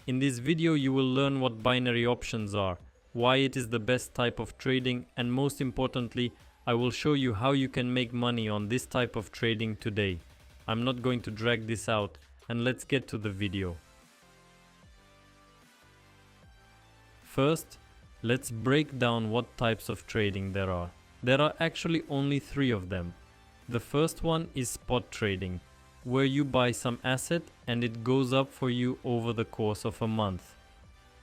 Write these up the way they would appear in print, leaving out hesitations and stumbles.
In this video you will learn what binary options are, why it is the best type of trading, and most importantly, I will show you how you can make money on this type of trading today. I'm not going to drag this out, and let's get to the video. First, let's break down what types of trading there are. There are actually only 3 of them. The first one is spot trading, where you buy some asset and it goes up for you over the course of a month.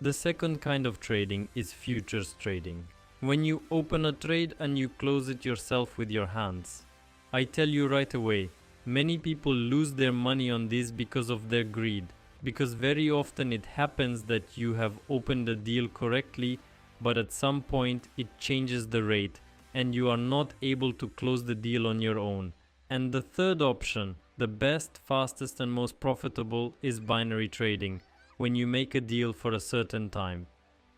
The second kind of trading is futures trading, when you open a trade and you close it yourself with your hands. I tell you right away, many people lose their money on this because of their greed, because very often it happens that you have opened a deal correctly, but at some point it changes the rate and you are not able to close the deal on your own. And the third option, the best, fastest and most profitable, is binary trading, when you make a deal for a certain time.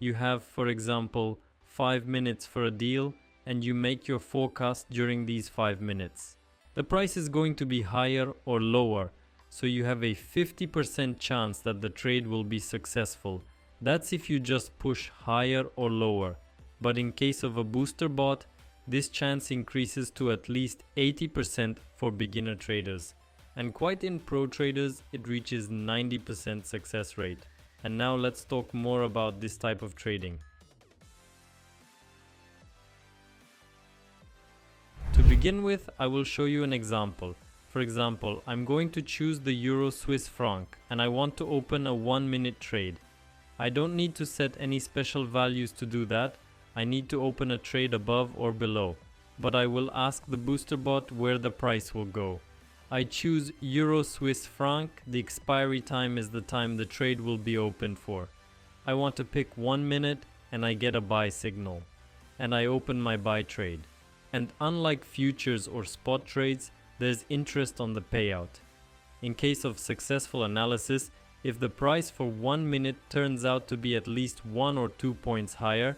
You have, for example, 5 minutes for a deal and you make your forecast during these 5 minutes. The price is going to be higher or lower, so you have a 50% chance that the trade will be successful. That's if you just push higher or lower. But in case of a booster bot, this chance increases to at least 80% for beginner traders. And quite in pro traders, it reaches 90% success rate. And now let's talk more about this type of trading. To begin with, I will show you an example. For example, I'm going to choose the Euro Swiss franc and I want to open a 1-minute trade. I don't need to set any special values to do that. I need to open a trade above or below, but I will ask the booster bot where the price will go. I choose Euro Swiss franc, the expiry time is the time the trade will be opened for. I want to pick 1 minute and I get a buy signal. And I open my buy trade. And unlike futures or spot trades, there's interest on the payout. In case of successful analysis, if the price for 1 minute turns out to be at least 1 or 2 points higher,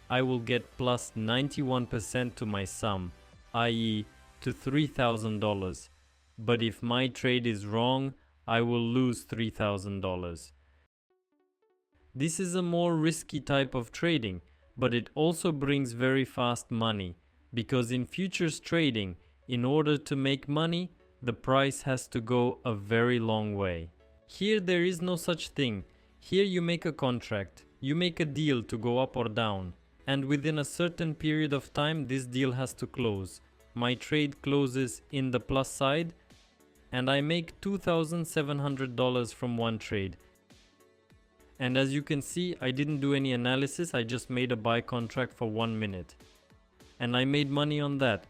I will get plus 91% to my sum, i.e. to $3,000. But if my trade is wrong, I will lose $3,000. This is a more risky type of trading, but it also brings very fast money, because in futures trading, in order to make money, the price has to go a very long way. Here there is no such thing. Here you make a contract, you make a deal to go up or down, and within a certain period of time this deal has to close. My trade closes in the plus side and I make $2,700 from one trade. And as you can see, I didn't do any analysis, I just made a buy contract for 1 minute. And I made money on that.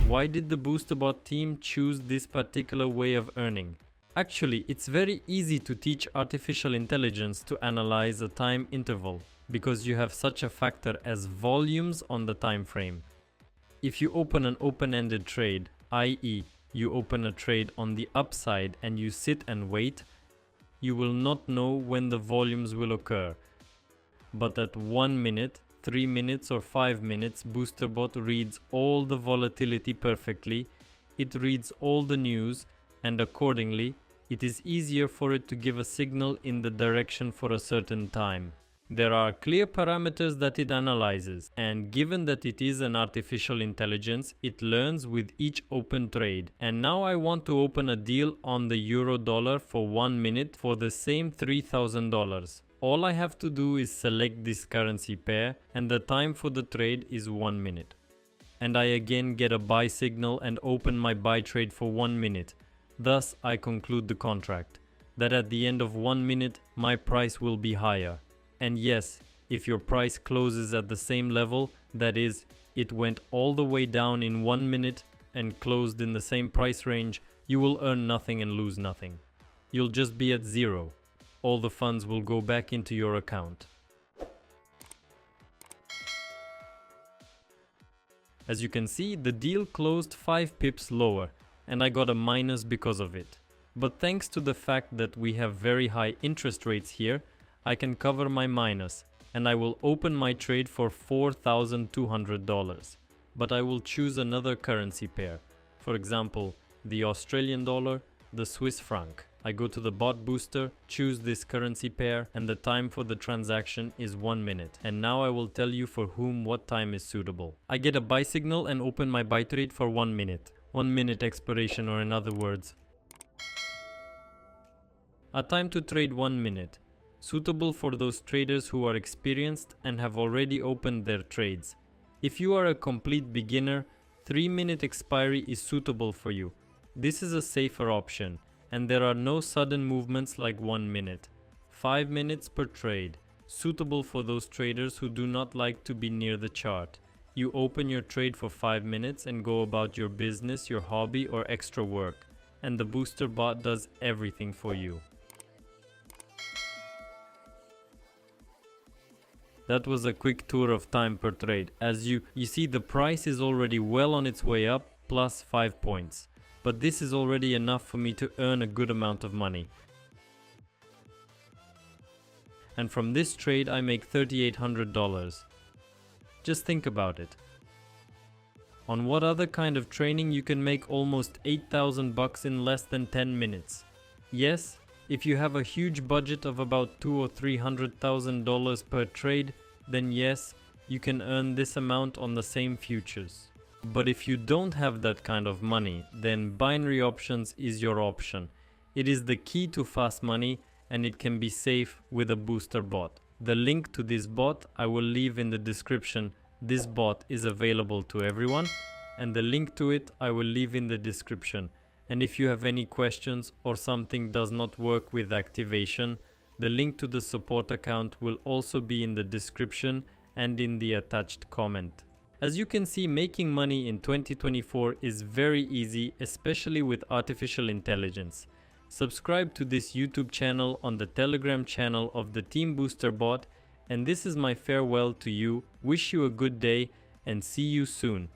Why did the BoosterBot team choose this particular way of earning? Actually, it's very easy to teach artificial intelligence to analyze a time interval, because you have such a factor as volumes on the time frame. If you open an open-ended trade, i.e. you open a trade on the upside and you sit and wait, you will not know when the volumes will occur. But at 1 minute, 3 minutes or 5 minutes, BoosterBot reads all the volatility perfectly, it reads all the news, and accordingly, it is easier for it to give a signal in the direction for a certain time. There are clear parameters that it analyzes, and given that it is an artificial intelligence, it learns with each open trade. And now I want to open a deal on the euro dollar for 1 minute for the same $3,000. All I have to do is select this currency pair, and the time for the trade is 1 minute. And I again get a buy signal and open my buy trade for 1 minute. Thus I conclude the contract, that at the end of 1 minute my price will be higher. And yes, if your price closes at the same level, that is, it went all the way down in 1 minute and closed in the same price range, you will earn nothing and lose nothing. You'll just be at zero. All the funds will go back into your account. As you can see, the deal closed 5 pips lower, and I got a minus because of it. But thanks to the fact that we have very high interest rates here, I can cover my minus, and I will open my trade for $4,200. But I will choose another currency pair. For example, the Australian dollar, the Swiss franc. I go to the bot booster, choose this currency pair, and the time for the transaction is 1 minute. And now I will tell you for whom what time is suitable. I get a buy signal and open my buy trade for 1 minute. 1 minute expiration, or in other words, a time to trade 1 minute. Suitable for those traders who are experienced and have already opened their trades. If you are a complete beginner, 3-minute expiry is suitable for you. This is a safer option, and there are no sudden movements like 1 minute. 5 minutes per trade, suitable for those traders who do not like to be near the chart. You open your trade for 5 minutes and go about your business, your hobby, or extra work, and the booster bot does everything for you. That was a quick tour of time per trade. As you see, the price is already well on its way up, plus 5 points. But this is already enough for me to earn a good amount of money. And from this trade I make $3,800. Just think about it. On what other kind of training you can make almost 8,000 bucks in less than 10 minutes? Yes, if you have a huge budget of about $200,000 or $300,000 per trade, then yes, you can earn this amount on the same futures. But if you don't have that kind of money, then binary options is your option. It is the key to fast money, and it can be safe with a booster bot. The link to this bot I will leave in the description. This bot is available to everyone, and the link to it I will leave in the description. And if you have any questions or something does not work with activation, the link to the support account will also be in the description and in the attached comment. As you can see, making money in 2024 is very easy, especially with artificial intelligence. Subscribe to this YouTube channel on the Telegram channel of the Team Booster bot, and this is my farewell to you. Wish you a good day and see you soon.